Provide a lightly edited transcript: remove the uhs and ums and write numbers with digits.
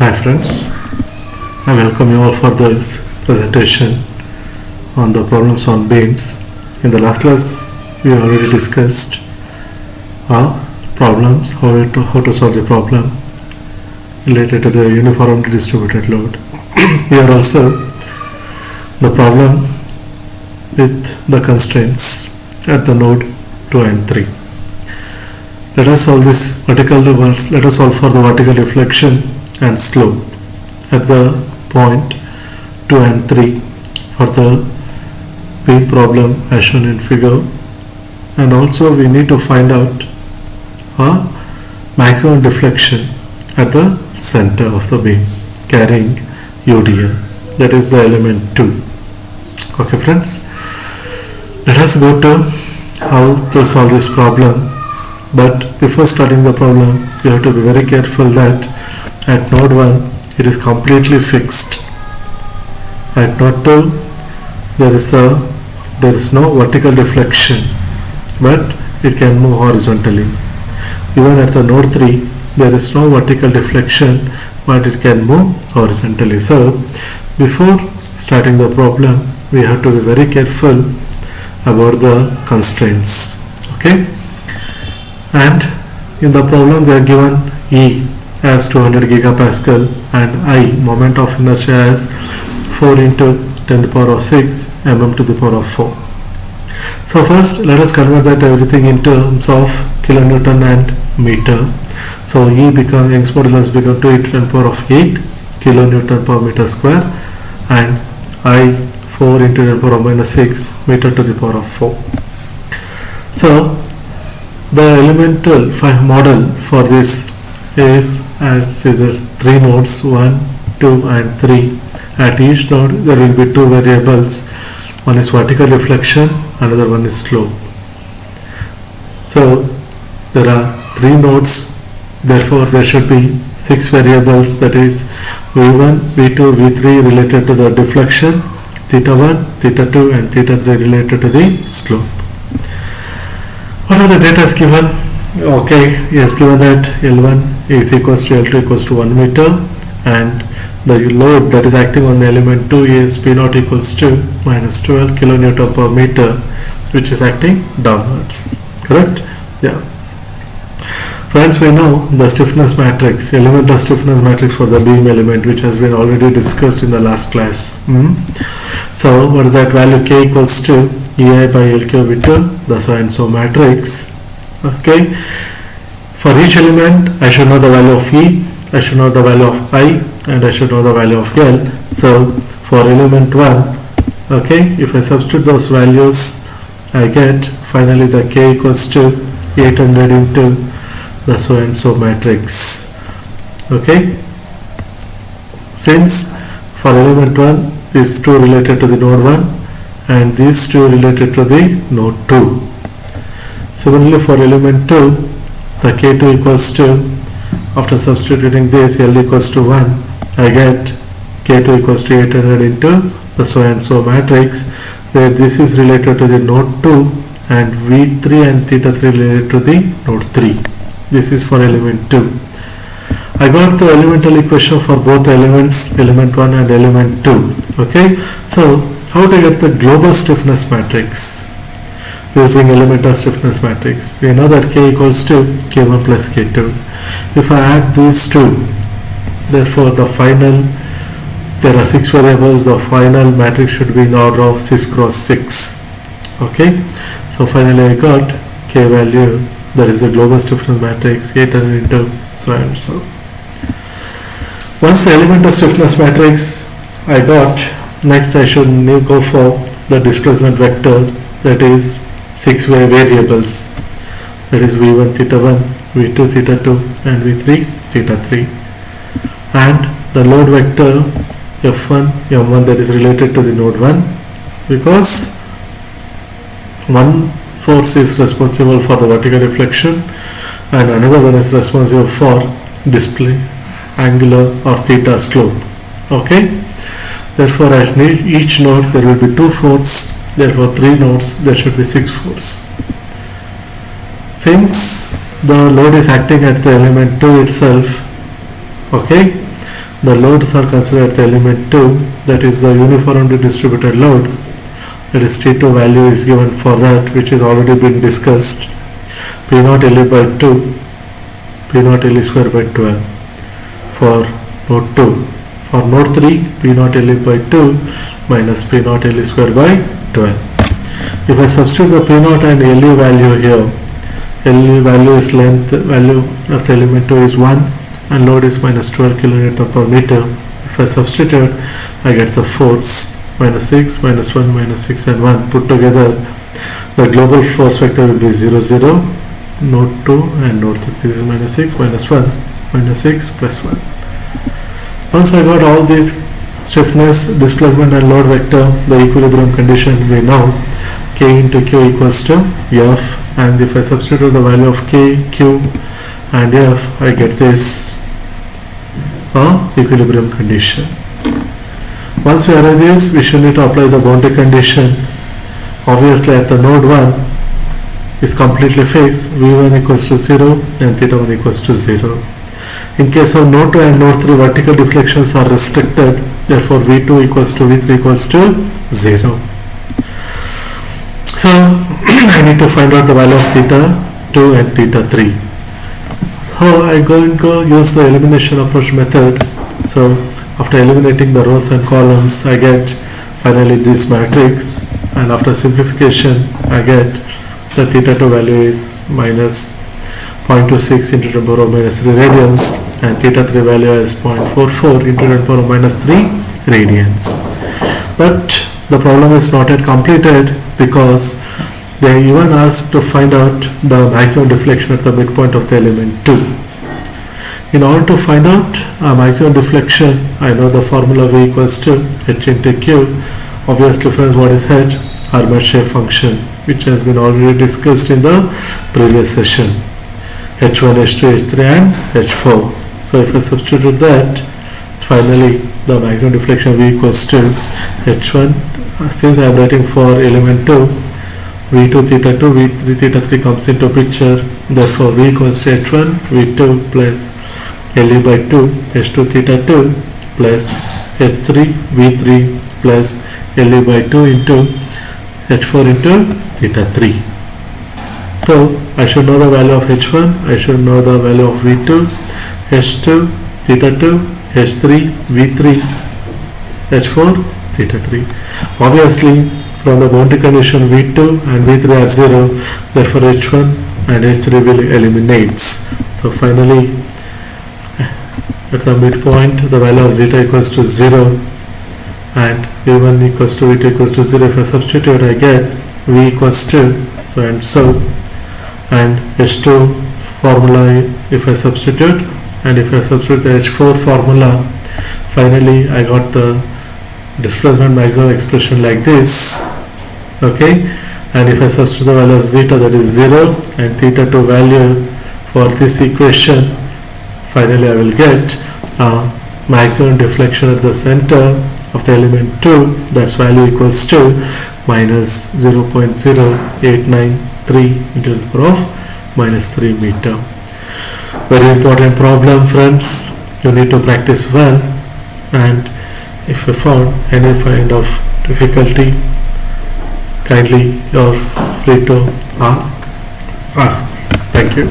Hi friends, I welcome you all for this presentation on the problems on beams. In the last class, we already discussed problems, how to solve the problem related to the uniformly distributed load. Here also, the problem with the constraints at the node 2 and 3. Let us solve for the vertical deflection and slope at the point 2 and 3 for the beam problem as shown in figure, and also we need to find out a maximum deflection at the center of the beam carrying UDL, that is the element 2. Okay friends, let us go to how to solve this problem. But before starting the problem, you have to be very careful that at node 1 it is completely fixed. At node 2 there is no vertical deflection, but it can move horizontally. Even at the node 3 there is no vertical deflection, but it can move horizontally. So before starting the problem, we have to be very careful about the constraints. Okay, and in the problem they are given E as 200 gigapascal and I, moment of inertia, as 4 into 10 to the power of 6 mm to the power of 4. So first let us convert that everything in terms of kilonewton and meter. So E become Young's modulus become 2 into 10 to the power of 8 kilonewton per meter square, and I 4 into 10 to the power of minus 6 meter to the power of 4. So the elemental model for this is as is 3 nodes 1, 2 and 3. At each node there will be 2 variables. One is vertical deflection, another one is slope. So there are 3 nodes, therefore there should be 6 variables, that is V1, V2, V3 related to the deflection, theta 1, theta 2 and theta 3 related to the slope. What are the data is given? Okay, he has given that L1 is equals to L2 equals to 1 meter, and the load that is acting on the element 2 is P0 equals to minus 12 kilonewton per meter, which is acting downwards. Correct? Yeah. Friends, we know the stiffness matrix, elemental stiffness matrix for the beam element, which has been already discussed in the last class. So what is that value? K equals to EI by L cube into the so and so matrix. Okay, for each element I should know the value of E, I should know the value of I, and I should know the value of L. So for element 1, okay, if I substitute those values, I get finally the K equals to 800 into the so and so matrix. Okay, since for element 1 these 2 related to the node 1 and these 2 related to the node 2. Similarly for element 2, the K2 equals to, after substituting this, L equals to 1, I get K2 equals to 800 into the so and so matrix, where this is related to the node 2 and V3 and theta 3 related to the node 3. This is for element 2. I got the elemental equation for both elements, element 1 and element 2. Okay, so how to get the global stiffness matrix using elemental stiffness matrix? We know that K equals to K1 plus K2. If I add these two, therefore the final, there are 6 variables, the final matrix should be in the order of 6 cross 6. Okay, so finally I got K value, that is the global stiffness matrix, 800 into so and so. Once the elemental stiffness matrix I got, next I should go for the displacement vector, that is 6 variables, that is V1 theta 1, V2 theta 2 and V3 theta 3, and the load vector F1, M1, that is related to the node 1, because one force is responsible for the vertical deflection and another one is responsible for display angular or theta slope. Okay, therefore at each node there will be 2 forces, therefore 3 nodes, there should be 6 forces. Since the load is acting at the element 2 itself, okay, the loads are considered at the element 2, that is the uniformly distributed load, that is T2 value is given for that, which has already been discussed. P naught LE by 2, P naught LE square by 12 for node 2. For node 3, P naught LE by 2 minus P naught LE square by 12. If I substitute the P naught and LE value here, LE value is length, value of the element 2 is 1 and load is minus 12 kilonewton per meter. If I substitute, I get the force minus 6, minus 1, minus 6 and 1 put together. The global force vector will be 0, 0, node 2 and node 3. This is minus 6, minus 1, minus 6 plus 1. Once I got all these stiffness, displacement and load vector, the equilibrium condition we know K into Q equals to F, and if I substitute the value of K, Q and F, I get this equilibrium condition. Once we arrive this, we should need to apply the boundary condition. Obviously at the node 1 is completely fixed, V1 equals to 0 and theta 1 equals to 0. In case of node 2 and node 3, vertical deflections are restricted, therefore V2 equals to V3 equals to 0. So I need to find out the value of theta 2 and theta 3. So I go use the elimination approach method. So after eliminating the rows and columns, I get finally this matrix, and after simplification I get the theta 2 value is minus 0.26 into 10 power of minus 3 radians, and theta 3 value is 0.44 into 10 power of minus 3 radians. But the problem is not yet completed, because they even asked to find out the maximum deflection at the midpoint of the element 2. In order to find out maximum deflection, I know the formula V equals to H into Q. Obviously friends, what is H? Armature function, which has been already discussed in the previous session. H1, H2, H3 and H4. So if I substitute that, finally the maximum deflection V equals to H1, since I am writing for element 2, V2 theta 2, V3 theta 3 comes into picture, therefore V equals to H1 V2 plus LE by 2 H2 theta 2 plus H3 V3 plus LE by 2 into H4 into theta 3. So I should know the value of H1, I should know the value of V2, H2 theta 2, H3 V3, H4 theta 3. Obviously from the boundary condition V2 and V3 are 0, therefore H1 and H3 will eliminate. So finally at the midpoint the value of zeta equals to 0 and V1 equals to V2 equals to 0. If I substitute, I get V equals to and H2 formula if I substitute, and if I substitute the H4 formula, finally I got the displacement maximum expression like this. Okay, and if I substitute the value of zeta, that is 0, and theta 2 value for this equation, finally I will get maximum deflection at the center of the element 2, that's value equals to minus 0.0893 into the power of minus 3 meter. Very important problem friends, you need to practice well, and if you found any kind of difficulty, kindly you are free to ask. Thank you.